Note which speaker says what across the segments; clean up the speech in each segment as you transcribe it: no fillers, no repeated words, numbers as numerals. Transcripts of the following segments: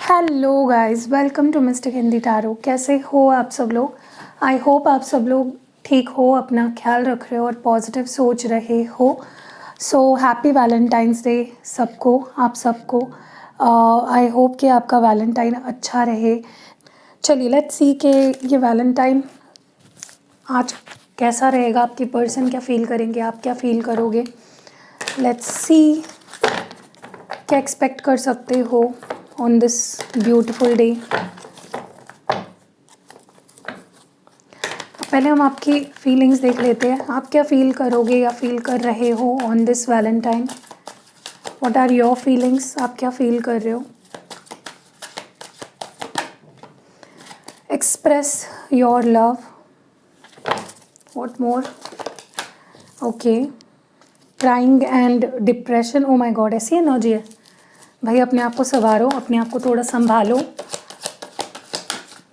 Speaker 1: Hello guys, welcome to mister Hindi tarot. कैसे हो आप सब लोग? आई होप आप सब लोग ठीक हो, अपना ख्याल रख रहे हो और पॉजिटिव सोच रहे हो। सो हैप्पी वैलेंटाइंस डे सबको, आप सबको। आई होप कि आपका वैलेंटाइन अच्छा रहे। चलिए लेट्स सी कि ये वैलेंटाइन आज कैसा रहेगा, आपकी पर्सन क्या फील करेंगे, आप क्या फील करोगे। लेट्स सी क्या एक्सपेक्ट कर सकते हो ऑन दिस ब्यूटिफुल डे। पहले हम आपकी फीलिंग्स देख लेते हैं, आप क्या फील करोगे या फील कर रहे हो on this valentine. What are your feelings, आप क्या फील कर रहे हो। Express your love. What more? Okay, crying and depression. Oh my god, ऐसी एनर्जी है भाई। अपने आप को संवारो, अपने आप को थोड़ा संभालो।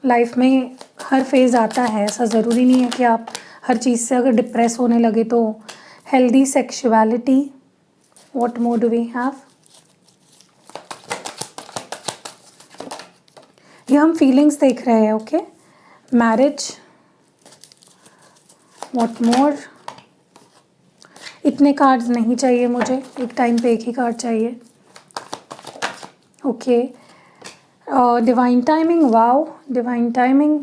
Speaker 1: लाइफ में हर फेज़ आता है, ऐसा ज़रूरी नहीं है कि आप हर चीज़ से अगर डिप्रेस होने लगे तो। Healthy sexuality. What more do we have? ये हम फीलिंग्स देख रहे हैं। Okay, marriage. What more? इतने कार्ड्स नहीं चाहिए मुझे, एक टाइम पे एक ही कार्ड चाहिए। Okay, divine timing. Wow, divine timing.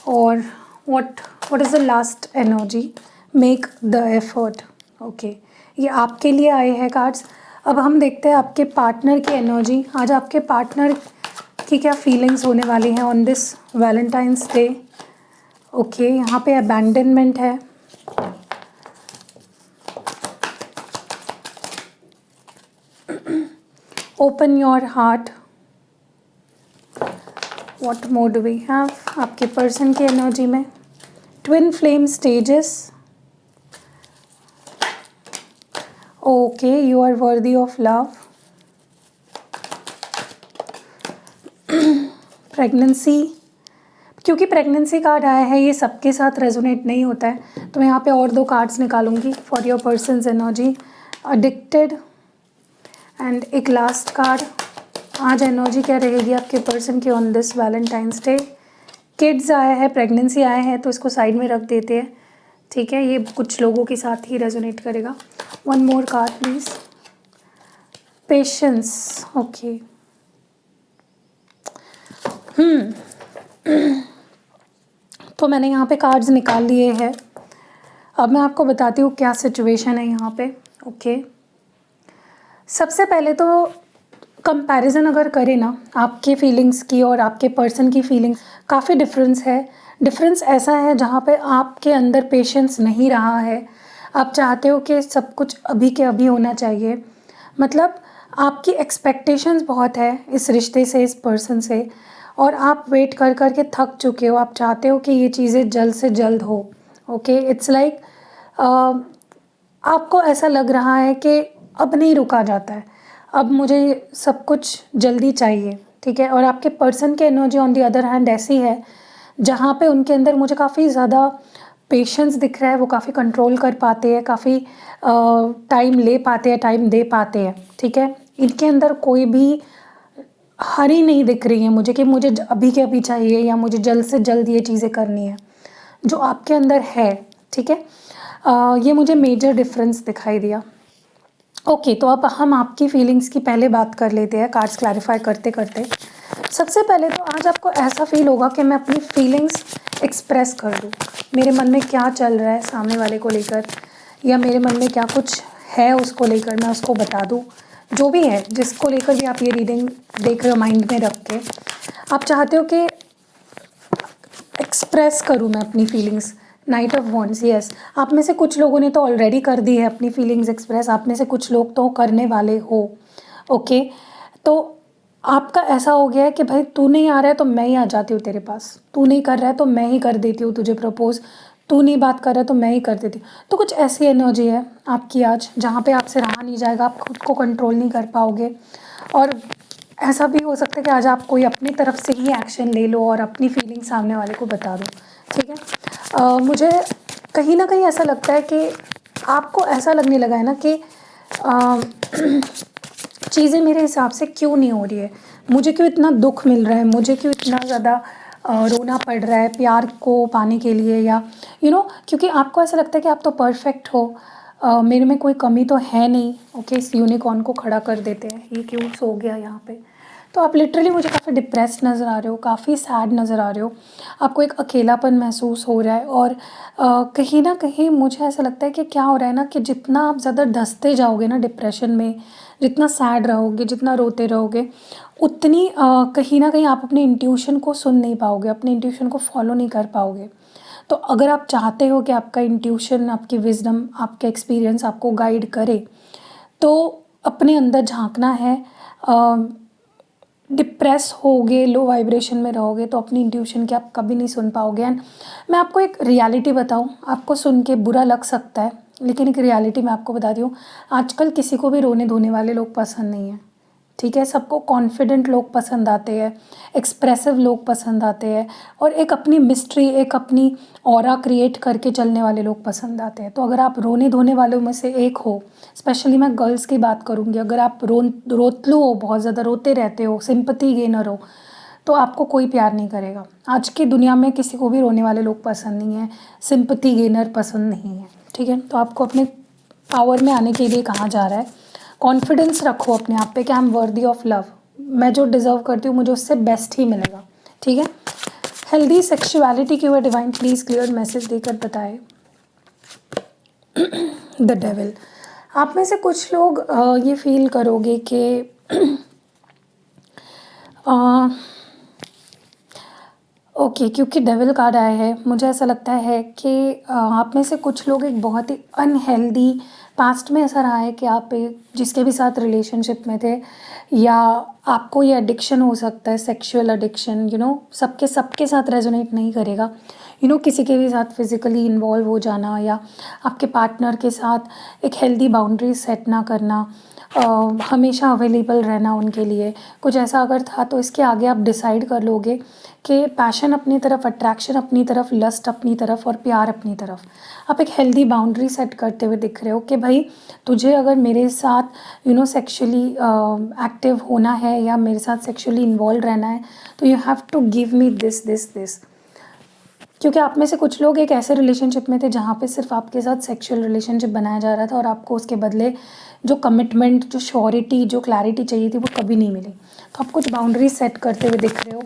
Speaker 1: और what is the last energy? Make the effort. Okay, ये आपके लिए आए हैं कार्ड्स। अब हम देखते हैं आपके पार्टनर की एनर्जी। आज आपके पार्टनर की क्या फीलिंग्स होने वाली हैं on this Valentine's day. Okay, यहाँ पे अबैंडनमेंट है। Open your heart. What more do we have? आपके पर्सन की एनर्जी में twin flame stages. Okay, you are worthy of love. Pregnancy, क्योंकि प्रेगनेंसी कार्ड आया है ये सबके साथ रेजोनेट नहीं होता है, तो मैं यहाँ पे और 2 कार्ड्स निकालूंगी for your person's energy. Addicted and एक लास्ट कार्ड। आज एनर्जी क्या रहेगी आपके पर्सन की on this Valentine's Day. Kids आया है, प्रेगनेंसी आया है, तो इसको साइड में रख देते हैं, ठीक है। ये कुछ लोगों के साथ ही रेजोनेट करेगा। One more card please. Patience. Okay, तो मैंने यहाँ पे कार्ड्स निकाल लिए हैं। अब मैं आपको बताती हूँ क्या सिचुएशन है यहाँ पे। ओके, सबसे पहले तो कंपैरिजन अगर करें ना आपके फीलिंग्स की और आपके पर्सन की फीलिंग्स, काफ़ी डिफरेंस है। डिफरेंस ऐसा है जहाँ पे आपके अंदर पेशेंस नहीं रहा है। आप चाहते हो कि सब कुछ अभी के अभी होना चाहिए। मतलब आपकी एक्सपेक्टेशंस बहुत है इस रिश्ते से, इस पर्सन से, और आप वेट कर कर के थक चुके हो। आप चाहते हो कि ये चीज़ें जल्द से जल्द हो। ओके, इट्स लाइक आपको ऐसा लग रहा है कि अब नहीं रुका जाता है, अब मुझे सब कुछ जल्दी चाहिए, ठीक है। और आपके पर्सन की energy on the other hand ऐसी है जहाँ पे उनके अंदर मुझे काफ़ी ज़्यादा पेशेंस दिख रहा है। वो काफ़ी कंट्रोल कर पाते हैं, काफ़ी टाइम ले पाते हैं, टाइम दे पाते हैं, ठीक है। इनके अंदर कोई भी हरी नहीं दिख रही है मुझे कि मुझे अभी के अभी चाहिए या मुझे जल्द से जल्द ये चीज़ें करनी है, जो आपके अंदर है, ठीक है। ये मुझे मेजर डिफरेंस दिखाई दिया। ओके, तो अब हम आपकी फीलिंग्स की पहले बात कर लेते हैं कार्ड्स क्लैरिफाई करते करते। सबसे पहले तो आज आपको ऐसा फील होगा कि मैं अपनी फीलिंग्स एक्सप्रेस कर दूँ। मेरे मन में क्या चल रहा है सामने वाले को लेकर, या मेरे मन में क्या कुछ है उसको लेकर मैं उसको बता दूँ। जो भी है, जिसको लेकर भी आप ये रीडिंग देख रहे हो, माइंड में रख के आप चाहते हो कि एक्सप्रेस करूँ मैं अपनी feelings. Night of wands, yes, आप में से कुछ लोगों ने तो ऑलरेडी कर दी है अपनी फीलिंग्स एक्सप्रेस, आप में से कुछ लोग तो करने वाले हो। ओके, तो आपका ऐसा हो गया है कि भाई तू नहीं आ रहा है तो मैं ही आ जाती हूँ तेरे पास, तू नहीं कर रहा है तो मैं ही कर देती हूँ तुझे प्रपोज, तू नहीं बात कर रहा है तो मैं ही कर देती हूँ। तो कुछ ऐसी एनर्जी है आपकी आज जहाँ पे आपसे रहा नहीं जाएगा, आप खुद को कंट्रोल नहीं कर पाओगे। और ऐसा भी हो सकता है कि आज आप कोई अपनी तरफ से ही एक्शन ले लो और अपनी फीलिंग सामने वाले को बता दो, ठीक है। मुझे कहीं ना कहीं ऐसा लगता है कि आपको ऐसा लगने लगा है ना कि चीज़ें मेरे हिसाब से क्यों नहीं हो रही है, मुझे क्यों इतना दुख मिल रहा है, मुझे क्यों इतना ज़्यादा रोना पड़ रहा है प्यार को पाने के लिए, या क्योंकि आपको ऐसा लगता है कि आप तो परफेक्ट हो, मेरे में कोई कमी तो है नहीं। ओके, इस यूनिकॉर्न को खड़ा कर देते हैं, ये क्यों सो गया यहाँ पे। तो आप लिटरली मुझे काफ़ी डिप्रेस्ड नज़र आ रहे हो, काफ़ी सैड नज़र आ रहे हो, आपको एक अकेलापन महसूस हो रहा है। और कहीं ना कहीं मुझे ऐसा लगता है कि क्या हो रहा है ना, कि जितना आप ज़्यादा धंसते जाओगे ना डिप्रेशन में, जितना सैड रहोगे, जितना रोते रहोगे, उतनी कहीं ना कहीं आप अपने इंट्यूशन को सुन नहीं पाओगे, अपने इंट्यूशन को फॉलो नहीं कर पाओगे। तो अगर आप चाहते हो कि आपका इंट्यूशन, आपकी विजडम, आपका एक्सपीरियंस आपको गाइड करे, तो अपने अंदर झांकना है। डिप्रेस होगे, लो वाइब्रेशन में रहोगे, तो अपनी इंट्यूशन की आप कभी नहीं सुन पाओगे। एंड मैं आपको एक रियलिटी बताऊं, आपको सुन के बुरा लग सकता है, लेकिन एक रियलिटी मैं आपको बता दी हूँ, आजकल किसी को भी रोने धोने वाले लोग पसंद नहीं हैं। ठीक है, सबको कॉन्फिडेंट लोग पसंद आते हैं, एक्सप्रेसिव लोग पसंद आते हैं, और एक अपनी मिस्ट्री, एक अपनी ऑरा क्रिएट करके चलने वाले लोग पसंद आते हैं। तो अगर आप रोने धोने वालों में से एक हो, स्पेशली मैं गर्ल्स की बात करूँगी, अगर आप रोतलू हो, बहुत ज़्यादा रोते रहते हो, सिंपैथी गेनर हो, तो आपको कोई प्यार नहीं करेगा। आज की दुनिया में किसी को भी रोने वाले लोग पसंद नहीं है, सिंपैथी गेनर पसंद नहीं है। ठीक है, तो आपको अपने पावर में आने के लिए कहा जा रहा है, कॉन्फिडेंस रखो अपने आप पे कि आई एम वर्दी ऑफ लव, मैं जो डिज़र्व करती हूँ मुझे उससे बेस्ट ही मिलेगा। ठीक है, हेल्दी सेक्सुअलिटी के way divine please clear message देकर बताए। द डेविल, आप में से कुछ लोग ये फील करोगे कि ओके, क्योंकि डेविल कार्ड आया है, मुझे ऐसा लगता है कि आप में से कुछ लोग एक बहुत ही अनहेल्दी, पास्ट में ऐसा रहा है कि आप जिसके भी साथ रिलेशनशिप में थे, या आपको ये एडिक्शन हो सकता है, सेक्सुअल एडिक्शन, सबके सबके साथ रेजोनेट नहीं करेगा। किसी के भी साथ फिज़िकली इन्वॉल्व हो जाना, या आपके पार्टनर के साथ एक हेल्दी बाउंड्री सेट ना करना, हमेशा अवेलेबल रहना उनके लिए, कुछ ऐसा अगर था, तो इसके आगे आप डिसाइड कर लोगे कि पैशन अपनी तरफ, अट्रैक्शन अपनी तरफ, लस्ट अपनी तरफ और प्यार अपनी तरफ, आप एक हेल्दी बाउंड्री सेट करते हुए दिख रहे हो कि भाई तुझे अगर मेरे साथ सेक्सुअली एक्टिव होना है, या मेरे साथ सेक्सुअली इन्वॉल्व रहना है, तो you have to give me this this this. क्योंकि आप में से कुछ लोग एक ऐसे रिलेशनशिप में थे जहाँ पे सिर्फ आपके साथ सेक्सुअल रिलेशनशिप बनाया जा रहा था, और आपको उसके बदले जो कमिटमेंट, जो श्योरिटी, जो क्लैरिटी चाहिए थी, वो कभी नहीं मिली। तो आप कुछ बाउंड्रीज सेट करते हुए दिख रहे हो।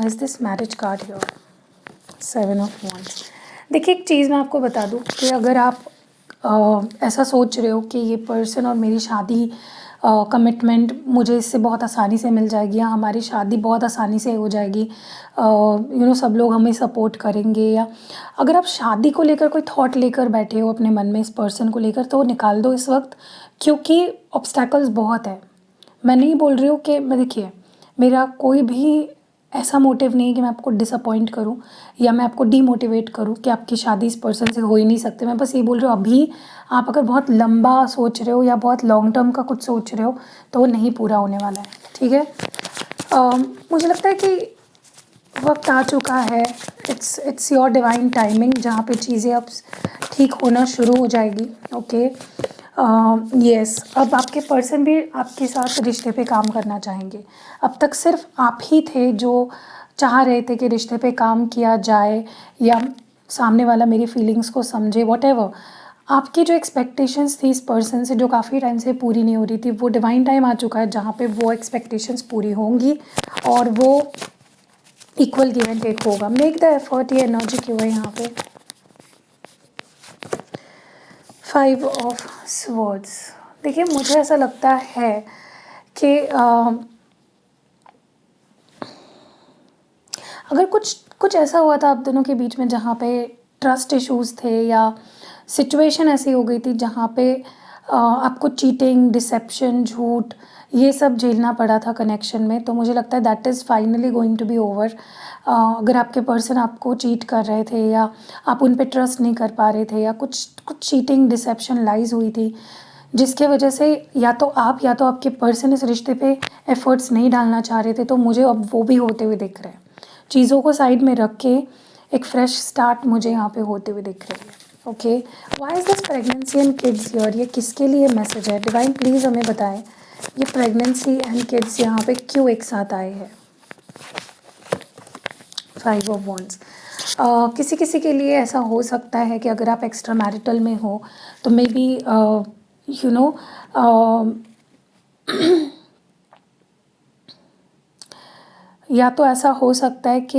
Speaker 1: Is this marriage card here, 7 of wands. देखिए, एक चीज़ मैं आपको बता दूँ कि अगर आप ऐसा सोच रहे हो कि ये पर्सन और मेरी शादी, कमिटमेंट मुझे इससे बहुत आसानी से मिल जाएगी, या हमारी शादी बहुत आसानी से हो जाएगी, सब लोग हमें सपोर्ट करेंगे, या अगर आप शादी को लेकर कोई थॉट लेकर बैठे हो अपने मन में इस पर्सन को लेकर, तो निकाल दो इस वक्त, क्योंकि ऑब्स्टैकल्स बहुत है। मैं नहीं बोल रही हूँ कि देखिए, मेरा कोई भी ऐसा मोटिव नहीं है कि मैं आपको डिसअपॉइंट करूं, या मैं आपको डीमोटिवेट करूं कि आपकी शादी इस पर्सन से हो ही नहीं सकती। मैं बस ये बोल रही हूँ, अभी आप अगर बहुत लंबा सोच रहे हो या बहुत लॉन्ग टर्म का कुछ सोच रहे हो, तो वो नहीं पूरा होने वाला है। ठीक है, मुझे लगता है कि वक्त आ चुका है, इट्स योर डिवाइन टाइमिंग, जहाँ पे चीज़ें अब ठीक होना शुरू हो जाएगी। ओके, यस, अब आपके पर्सन भी आपके साथ रिश्ते पे काम करना चाहेंगे। अब तक सिर्फ आप ही थे जो चाह रहे थे कि रिश्ते पे काम किया जाए, या सामने वाला मेरी फीलिंग्स को समझे, वॉटेवर। आपकी जो एक्सपेक्टेशंस थी इस पर्सन से, जो काफ़ी टाइम से पूरी नहीं हो रही थी, वो डिवाइन टाइम आ चुका है जहाँ पे वो एक्सपेक्टेशंस पूरी होंगी, और वो इक्वल गिव एंड टेक होगा। मेक द एफर्ट, ये एनर्जी क्यों है यहाँ पे। 5 ऑफ स्वर्ड्स। देखिए, मुझे ऐसा लगता है कि अगर कुछ ऐसा हुआ था आप दोनों के बीच में जहाँ पे ट्रस्ट इश्यूज़ थे, या सिचुएशन ऐसी हो गई थी जहाँ पे आपको चीटिंग, डिसेप्शन, झूठ, ये सब झेलना पड़ा था कनेक्शन में, तो मुझे लगता है that is finally going to be over. अगर आपके पर्सन आपको चीट कर रहे थे, या आप उन पे ट्रस्ट नहीं कर पा रहे थे, या कुछ चीटिंग, डिसेप्शन, लाइज हुई थी, जिसके वजह से या तो आप या तो आपके पर्सन इस रिश्ते पे एफर्ट्स नहीं डालना चाह रहे थे, तो मुझे अब वो भी होते हुए दिख रहे हैं। चीज़ों को साइड में रख के एक फ्रेश स्टार्ट मुझे यहाँ पे होते हुए दिख रही है। Okay, why is this pregnancy and kids here? ये किसके लिए मैसेज है? डिवाइन प्लीज़ हमें बताएं, ये प्रेगनेंसी एंड किड्स यहाँ पे क्यों एक साथ आए हैं? 5 ऑफ वॉन्ड्स। किसी किसी के लिए ऐसा हो सकता है कि अगर आप एक्स्ट्रा मैरिटल में हो तो मे बी यू नो या तो ऐसा हो सकता है कि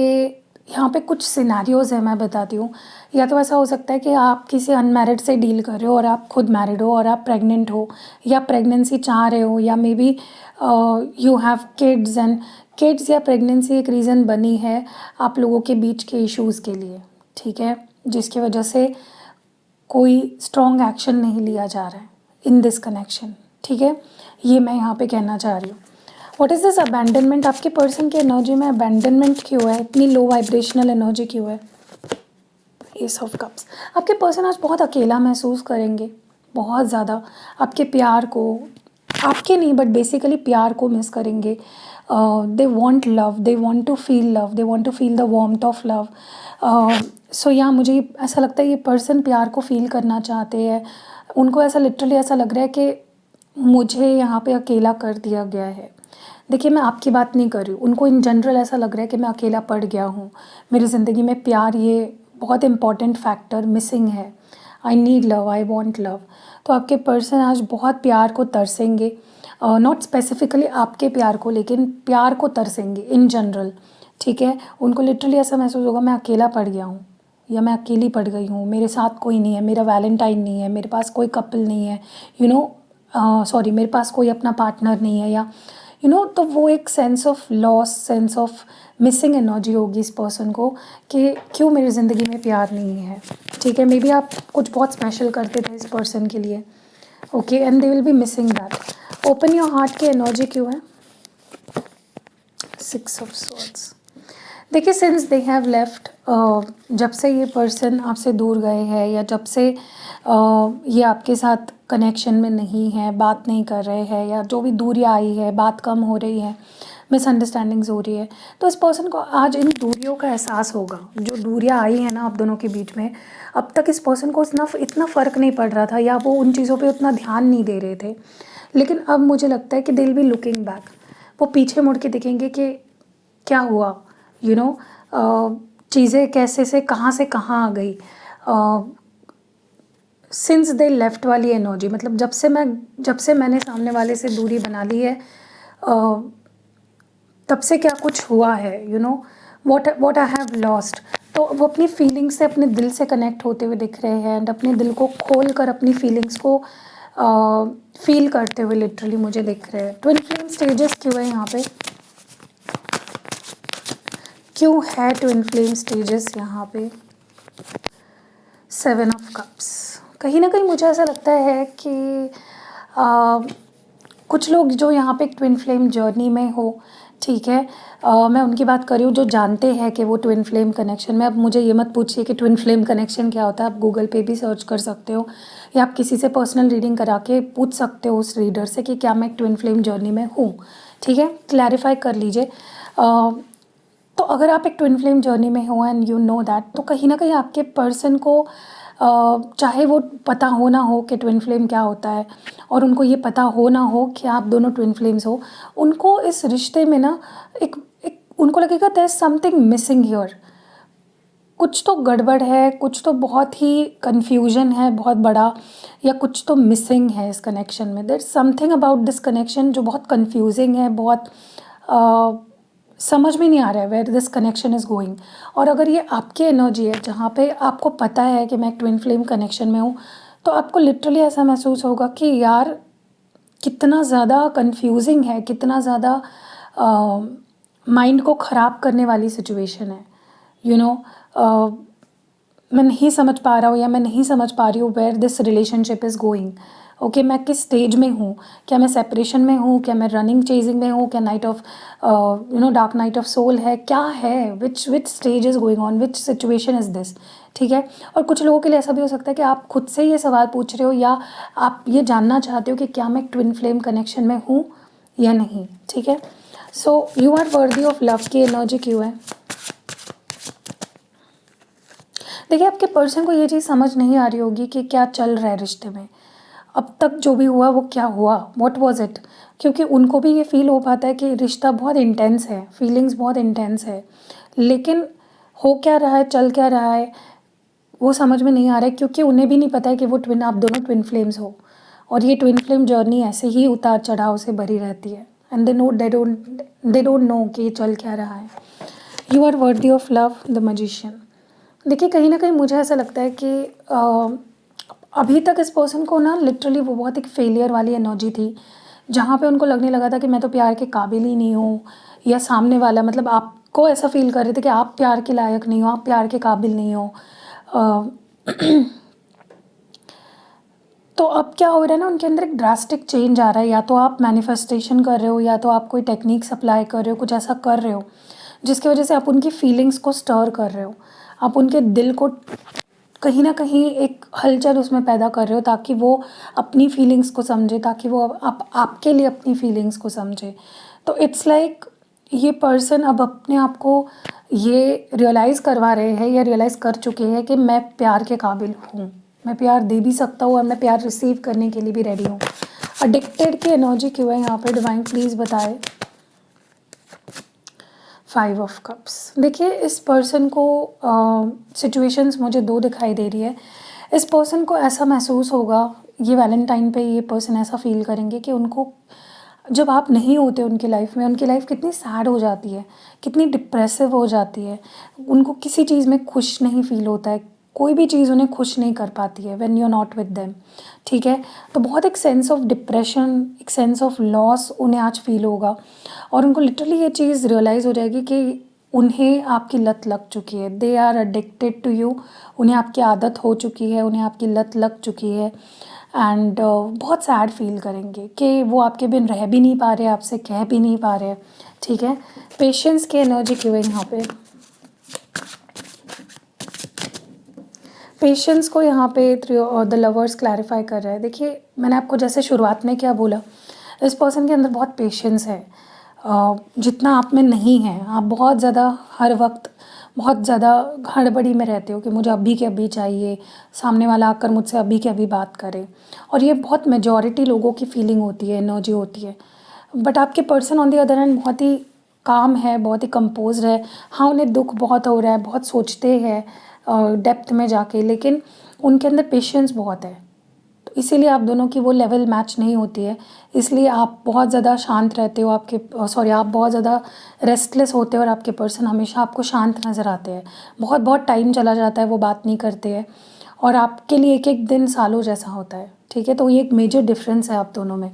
Speaker 1: यहाँ पे कुछ सिनेरियोज़ है, मैं बताती हूँ। या तो ऐसा हो सकता है कि आप किसी अनमैरिड से डील कर रहे हो और आप खुद मैरिड हो और आप प्रेग्नेंट हो, या प्रेगनेंसी चाह रहे हो, या may be you have kids and kids या प्रेगनेंसी एक रीज़न बनी है आप लोगों के बीच के इश्यूज़ के लिए, ठीक है, जिसकी वजह से कोई स्ट्रॉन्ग एक्शन नहीं लिया जा रहा है इन दिस कनेक्शन, ठीक है। ये मैं यहाँ पे कहना चाह रही हूँ। What is this abandonment? आपके पर्सन की एनर्जी में अबैंडनमेंट क्यों है? इतनी लो वाइब्रेशनल एनर्जी क्यों है? S of cups. आपके पर्सन आज बहुत अकेला महसूस करेंगे, बहुत ज़्यादा आपके प्यार को, आपके नहीं बट बेसिकली प्यार को मिस करेंगे। They want love, they want to feel love, they want to feel the warmth of love. So यहाँ मुझे ऐसा लगता है ये पर्सन प्यार को फील करना चाहते हैं। उनको ऐसा लिटरली ऐसा लग रहा है कि मुझे यहाँ पे अकेला कर दिया गया है। देखिए, मैं आपकी बात नहीं कर रही हूँ, उनको इन जनरल ऐसा लग रहा है कि मैं अकेला पड़ गया हूँ, मेरी ज़िंदगी में प्यार ये बहुत इंपॉर्टेंट फैक्टर मिसिंग है। I need love, I want love. तो आपके पर्सन आज बहुत प्यार को तरसेंगे, नॉट स्पेसिफिकली आपके प्यार को, लेकिन प्यार को तरसेंगे इन जनरल, ठीक है। उनको लिटरली ऐसा महसूस होगा मैं अकेला पड़ गया हूँ, या मैं अकेली पड़ गई हूँ, मेरे साथ कोई नहीं है, मेरा वैलेंटाइन नहीं है, मेरे पास कोई कपल नहीं है, यू नो सॉरी, मेरे पास कोई अपना पार्टनर नहीं है, या यू नो। तो वो एक sense of loss, sense of missing energy होगी इस पर्सन को कि क्यों मेरी ज़िंदगी में प्यार नहीं है, ठीक है। मे बी आप कुछ बहुत स्पेशल करते थे इस पर्सन के लिए, okay, and they will be missing that. Open your heart की एनर्जी क्यों है? 6 ऑफ स्वॉर्ड्स। देखिए, सिंस दे हैव लेफ्ट, जब से ये पर्सन आपसे दूर गए हैं, या जब से ये आपके साथ कनेक्शन में नहीं है, बात नहीं कर रहे हैं, या जो भी दूरियां आई है, बात कम हो रही है, मिसअंडरस्टैंडिंग्स हो रही है, तो इस पर्सन को आज इन दूरियों का एहसास होगा। जो दूरियां आई हैं ना आप दोनों के बीच में, अब तक इस पर्सन को इतना फ़र्क नहीं पड़ रहा था, या वो उन चीज़ों पे उतना ध्यान नहीं दे रहे थे, लेकिन अब मुझे लगता है कि they will be looking back. वो पीछे मुड़ के देखेंगे कि क्या हुआ, यू नो, चीज़ें कैसे से कहाँ आ गई। सिंस दे लेफ्ट वाली एनर्जी, मतलब जब से मैंने सामने वाले से दूरी बना ली है, तब से क्या कुछ हुआ है, you know, what I have lost. तो वो अपनी फीलिंग्स से, अपने दिल से कनेक्ट होते हुए दिख रहे हैं, एंड अपने दिल को खोल कर अपनी फीलिंग्स को फील करते हुए लिटरली मुझे दिख रहे हैं। ट्विन फ्लेम स्टेजेस क्यों है यहाँ पे? क्यों है ट्विन फ्लेम स्टेजेस यहाँ पे? 7 ऑफ कप्स। कहीं ना कहीं मुझे ऐसा लगता है कि कुछ लोग जो यहाँ पे एक ट्विन फ्लेम जर्नी में हो, ठीक है, मैं उनकी बात कर रही हूँ जो जानते हैं कि वो ट्विन फ्लेम कनेक्शन में। अब मुझे ये मत पूछिए कि ट्विन फ्लेम कनेक्शन क्या होता है, आप गूगल पे भी सर्च कर सकते हो, या आप किसी से पर्सनल रीडिंग करा के पूछ सकते हो उस रीडर से कि क्या मैं एक ट्विन फ्लेम जर्नी में हूँ, ठीक है, क्लैरिफाई कर लीजिए। तो अगर आप एक ट्विन फ्लेम जर्नी में हो एंड यू नो दैट, तो कहीं ना कहीं आपके पर्सन को चाहे वो पता हो ना हो कि ट्विन फ्लेम क्या होता है, और उनको ये पता हो ना हो कि आप दोनों ट्विन फ्लेम्स हो, उनको इस रिश्ते में ना एक उनको लगेगा there is something missing here. कुछ तो गड़बड़ है, कुछ तो बहुत ही कन्फ्यूजन है बहुत बड़ा, या कुछ तो मिसिंग है इस कनेक्शन में। There is something about this connection जो बहुत कन्फ्यूजिंग है, बहुत समझ में नहीं आ रहा है where this connection is going. और अगर ये आपकी एनर्जी है जहाँ पे आपको पता है कि मैं एक ट्विन फ्लेम कनेक्शन में हूँ, तो आपको लिटरली ऐसा महसूस होगा कि यार कितना ज़्यादा कंफ्यूजिंग है, कितना ज़्यादा माइंड को ख़राब करने वाली सिचुएशन है, यू नो। मैं नहीं समझ पा रहा हूँ, या मैं नहीं समझ पा रही हूँ where this relationship is going. Okay, मैं किस स्टेज में हूँ, क्या मैं सेपरेशन में हूँ, क्या मैं रनिंग चेजिंग में हूँ, क्या night of you know dark night of soul है, क्या है, which stage is going on, which situation is this, ठीक है। और कुछ लोगों के लिए ऐसा भी हो सकता है कि आप खुद से ये सवाल पूछ रहे हो, या आप ये जानना चाहते हो कि क्या मैं ट्विन फ्लेम कनेक्शन में हूँ या नहीं, ठीक है। So you are worthy of love की एनर्जी क्यों है? देखिए, आपके पर्सन को ये चीज़ समझ नहीं आ रही होगी कि क्या चल रहा है रिश्ते में। अब तक जो भी हुआ वो क्या हुआ, व्हाट वाज़ इट? क्योंकि उनको भी ये फ़ील हो पाता है कि रिश्ता बहुत इंटेंस है, फीलिंग्स बहुत इंटेंस है। लेकिन हो क्या रहा है, चल क्या रहा है, वो समझ में नहीं आ रहा है, क्योंकि उन्हें भी नहीं पता है कि वो आप दोनों ट्विन फ्लेम्स हो। और ये ट्विन फ्लेम जर्नी ऐसे ही उतार-चढ़ाव से भरी रहती है। एंड दे डोंट नो कि ये चल क्या रहा है। You are worthy of love, the magician. देखिए, कहीं न कहीं मुझे ऐसा लगता है कि अभी तक इस पर्सन को ना लिटरली वो बहुत एक फेलियर वाली एनर्जी थी, जहाँ पे उनको लगने लगा था कि मैं तो प्यार के काबिल ही नहीं हूँ, या सामने वाला मतलब आपको ऐसा फ़ील कर रहे थे कि आप प्यार के लायक नहीं हो, आप प्यार के काबिल नहीं हो। अ, तो अब क्या हो रहा है ना, उनके अंदर एक ड्रास्टिक चेंज आ रहा है। या तो आप मैनिफेस्टेशन कर रहे हो, या तो आप कोई टेक्निक्स अप्लाई कर रहे हो, कुछ ऐसा कर रहे हो जिसकी वजह से आप उनकी फीलिंग्स को स्टर कर रहे हो। आप उनके दिल को कहीं न कहीं एक हलचल उसमें पैदा कर रहे हो, ताकि वो अपनी फीलिंग्स को समझे, ताकि वो आप आपके लिए अपनी फीलिंग्स को समझे। तो इट्स लाइक ये पर्सन अब अपने आप को ये रियलाइज़ करवा रहे हैं, या रियलाइज़ कर चुके हैं कि मैं प्यार के काबिल हूँ। मैं प्यार दे भी सकता हूँ और मैं प्यार रिसीव करने के लिए भी रेडी हूँ। एडिक्टेड की एनर्जी क्यों है यहाँ पे, डिवाइन प्लीज़ बताएँ। 5 ऑफ कप्स। देखिए, इस पर्सन को सिचुएशंस मुझे 2 दिखाई दे रही है। इस पर्सन को ऐसा महसूस होगा, ये वैलेंटाइन पे ये पर्सन ऐसा फ़ील करेंगे कि उनको जब आप नहीं होते उनकी लाइफ़ में, उनकी लाइफ़ कितनी सैड हो जाती है, कितनी डिप्रेसिव हो जाती है। उनको किसी चीज़ में खुश नहीं फ़ील होता है, कोई भी चीज़ उन्हें खुश नहीं कर पाती है when you are not with them, ठीक है? तो बहुत एक सेंस ऑफ डिप्रेशन, एक सेंस ऑफ लॉस उन्हें आज फ़ील होगा। और उनको लिटरली ये चीज़ रियलाइज़ हो जाएगी कि उन्हें आपकी लत लग चुकी है। They are addicted to you. उन्हें आपकी आदत हो चुकी है, उन्हें आपकी लत लग चुकी है। एंड बहुत सैड फील करेंगे कि वो आपके बिन रह भी नहीं पा रहे, आपसे कह भी नहीं पा रहे, ठीक है? पेशेंस की एनर्जी क्यों है यहाँ पे? पेशेंस को यहाँ पे द लवर्स क्लैरिफाई कर रहा है। देखिए, मैंने आपको जैसे शुरुआत में क्या बोला, इस पर्सन के अंदर बहुत पेशेंस है, जितना आप में नहीं है। आप बहुत ज़्यादा हर वक्त बहुत ज़्यादा हड़बड़ी में रहते हो कि मुझे अभी के अभी चाहिए, सामने वाला आकर मुझसे अभी के अभी बात करे। और ये बहुत मेजॉरिटी लोगों की फीलिंग होती है, एनर्जी होती है। बट आपके person on the other hand बहुत ही काम है, बहुत ही कंपोज्ड है। हाँ, उन्हें दुख बहुत हो रहा है, बहुत सोचते हैं डेप्थ में जाके, लेकिन उनके अंदर पेशेंस बहुत है। तो इसीलिए आप दोनों की वो लेवल मैच नहीं होती है। इसलिए आप बहुत ज़्यादा शांत रहते हो, आप बहुत ज़्यादा रेस्टलेस होते हो, और आपके पर्सन हमेशा आपको शांत नज़र आते हैं। बहुत बहुत टाइम चला जाता है, वो बात नहीं करते हैं, और आपके लिए एक एक दिन सालों जैसा होता है, ठीक है? तो ये एक मेजर डिफरेंस है आप दोनों में।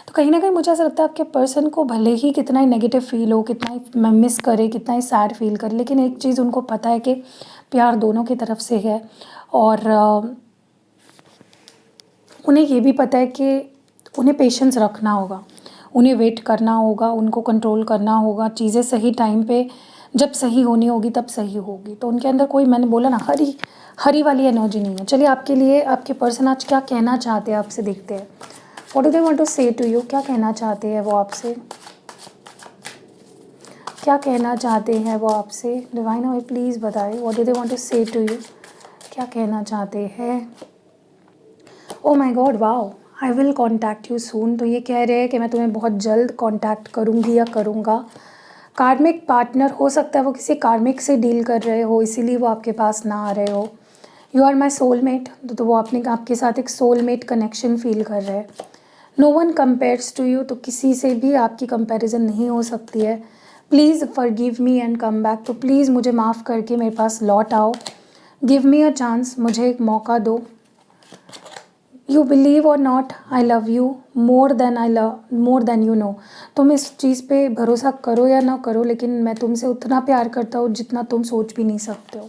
Speaker 1: तो कहीं न कहीं मुझे ऐसा लगता है आपके पर्सन को भले ही कितना ही नेगेटिव फ़ील हो, कितना ही मिस करे, कितना ही सैड फ़ील करे, लेकिन एक चीज़ उनको पता है कि प्यार दोनों की तरफ से है। और उन्हें ये भी पता है कि उन्हें पेशेंस रखना होगा, उन्हें वेट करना होगा, उनको कंट्रोल करना होगा। चीज़ें सही टाइम पे जब सही होनी होगी तब सही होगी। तो उनके अंदर कोई, मैंने बोला ना, हरी वाली एनर्जी नहीं है। चलिए, आपके लिए आपके पर्सन आज क्या कहना चाहते हैं आपसे, देखते हैं। What do they want to say to you? क्या कहना चाहते हैं वो आपसे? क्या कहना चाहते हैं वो आपसे? डिवाइन हमें प्लीज़ बताएं, what do they want to say to you? क्या कहना चाहते हैं? Oh my god, wow! I will contact you soon. तो ये कह रहे हैं कि मैं तुम्हें बहुत जल्द कॉन्टैक्ट करूँगी या करूँगा। कार्मिक पार्टनर हो सकता है, वो किसी कार्मिक से डील कर रहे हो, इसीलिए वो आपके पास ना आ रहे हो। यू आर माई सोलमेट, तो वो अपने आपके साथ एक सोलमेट कनेक्शन फ़ील कर रहे हैं। No one compares to you, तो किसी से भी आपकी कंपैरिजन नहीं हो सकती है। Please forgive me and come back, तो प्लीज़ मुझे माफ़ करके मेरे पास लौट आओ। गिव मी अ चांस, मुझे एक मौका दो। यू बिलीव और not, I love you more than you know. तुम इस चीज़ पे भरोसा करो या ना करो, लेकिन मैं तुमसे उतना प्यार करता हूँ जितना तुम सोच भी नहीं सकते हो।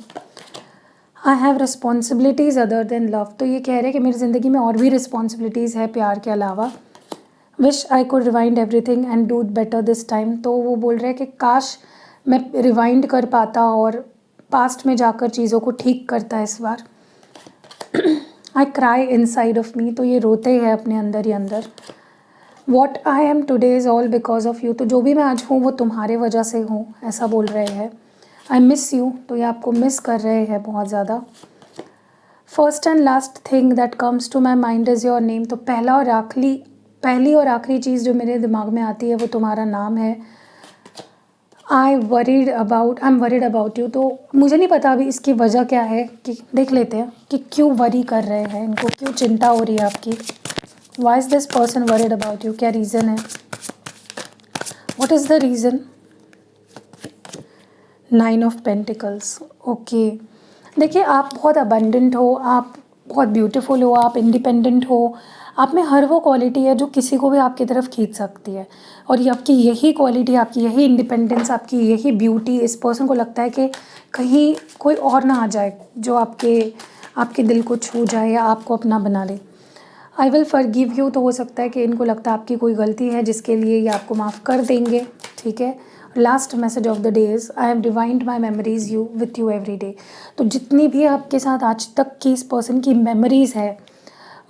Speaker 1: I have responsibilities other than love, तो ये कह रहे हैं कि मेरी ज़िंदगी में और भी रिस्पॉन्सिबिलिटीज़ है प्यार के अलावा। Wish I could rewind everything and do better this time, तो वो बोल रहे हैं कि काश मैं रिवाइंड कर पाता और पास्ट में जाकर चीज़ों को ठीक करता इस बार। I cry inside of me, तो ये रोते हैं अपने अंदर ही अंदर। What I am today is all because of you, तो जो भी मैं आज हूँ वो तुम्हारे वजह से हूँ, ऐसा बोल रहे हैं। आई मिस यू, तो ये आपको मिस कर रहे हैं बहुत ज़्यादा। First and last thing that comes to my mind is your name. तो पहली और आखिरी चीज़ जो मेरे दिमाग में आती है वो तुम्हारा नाम है। I am worried about you. तो मुझे नहीं पता अभी इसकी वजह क्या है, कि देख लेते हैं कि क्यों वरी कर रहे हैं, इनको क्यों चिंता हो रही है आपकी। Why is this person worried about you, क्या रीज़न है, what is the reason. 9 of pentacles. Okay, देखिए आप बहुत अबंडेंट हो, आप बहुत ब्यूटीफुल हो, आप इंडिपेंडेंट हो, आप में हर वो क्वालिटी है जो किसी को भी आपकी तरफ खींच सकती है। और ये आपकी यही क्वालिटी, आपकी यही इंडिपेंडेंस, आपकी यही ब्यूटी इस पर्सन को लगता है कि कहीं कोई और ना आ जाए जो आपके दिल को छू जाए या आपको अपना बना ले। I will forgive you. तो हो सकता है कि इनको लगता है आपकी कोई गलती है जिसके लिए ये आपको माफ़ कर देंगे, ठीक है। Last message of the day is I have divined my memories you with you every day. तो जितनी भी आपके साथ आज तक की इस पर्सन की मेमोरीज़ है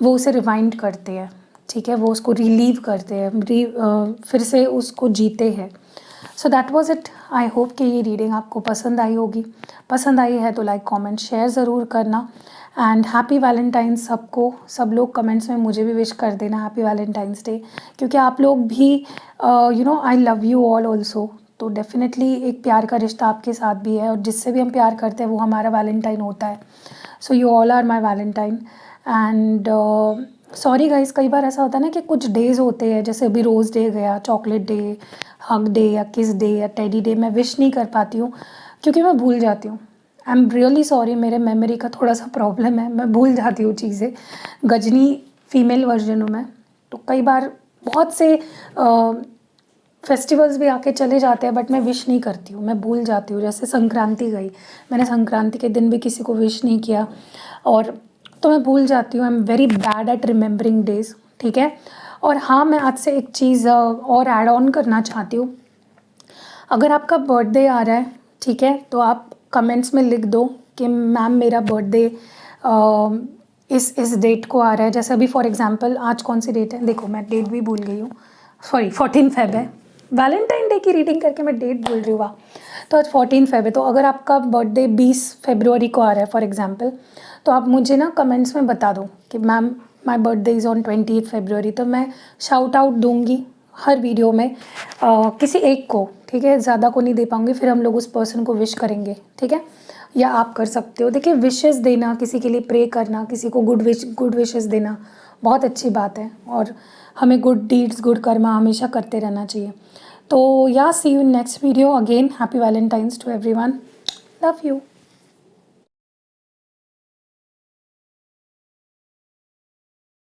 Speaker 1: वो उसे रिवाइंड करते हैं, ठीक है, वो उसको रिलीव करते हैं, फिर से उसको जीते हैं। So that was it. I hope कि ये रीडिंग आपको पसंद आई होगी। पसंद आई है तो लाइक कमेंट शेयर ज़रूर करना। एंड हैप्पी वैलेंटाइंस सबको। सब लोग कमेंट्स में मुझे भी विश कर देना हैप्पी वैलेंटाइंस डे, क्योंकि आप लोग भी I love you all also. तो डेफिनेटली एक प्यार का रिश्ता आपके साथ भी है और जिससे भी हम प्यार करते हैं वो हमारा वैलेंटाइन होता है। So you all are my valentine. And sorry guys, कई बार ऐसा होता है ना कि कुछ डेज़ होते हैं, जैसे अभी रोज़ डे गया, चॉकलेट डे, हग डे या किस डे या टेडी डे, मैं विश नहीं कर पाती हूँ क्योंकि मैं भूल जाती हूँ। आई एम रियली सॉरी, मेरे मेमोरी का थोड़ा सा प्रॉब्लम है, मैं भूल जाती हूँ चीज़ें। गजनी फीमेल वर्जन हूँ मैं, तो कई बार बहुत से फेस्टिवल्स भी आके चले जाते हैं बट मैं विश नहीं करती हूँ, मैं भूल जाती हूँ। जैसे संक्रांति गई, मैंने संक्रांति के दिन भी किसी को विश नहीं किया, और तो मैं भूल जाती हूँ। I am very bad at remembering days, ठीक है। और हाँ, मैं आज से एक चीज़ और ऐड ऑन करना चाहती हूँ। अगर आपका बर्थडे आ रहा है, ठीक है, तो आप कमेंट्स में लिख दो कि मैम मेरा बर्थडे इस डेट को आ रहा है। जैसे अभी फॉर एग्जांपल आज कौन सी डेट है, देखो मैं डेट भी भूल गई हूँ, सॉरी 14 फेब है। वैलेंटाइन डे की रीडिंग करके मैं डेट भूल रही हूँ, वाह। तो आज 14 फेब है, तो अगर आपका बर्थडे 20 फरवरी को आ रहा है फॉर एग्जांपल, तो आप मुझे ना कमेंट्स में बता दो कि ma'am my birthday is on 28 फरवरी, तो मैं शाउट आउट दूँगी हर वीडियो में किसी एक को, ठीक है, ज़्यादा को नहीं दे पाऊँगी, फिर हम लोग उस पर्सन को विश करेंगे, ठीक है। या आप कर सकते हो, देखिए विशेस देना, किसी के लिए प्रे करना, किसी को गुड विशेस देना बहुत अच्छी बात है, और हमें गुड डीड्स, गुड कर्मा हमेशा करते रहना चाहिए। तो या see you in next video again. Happy Valentine's to everyone, love you.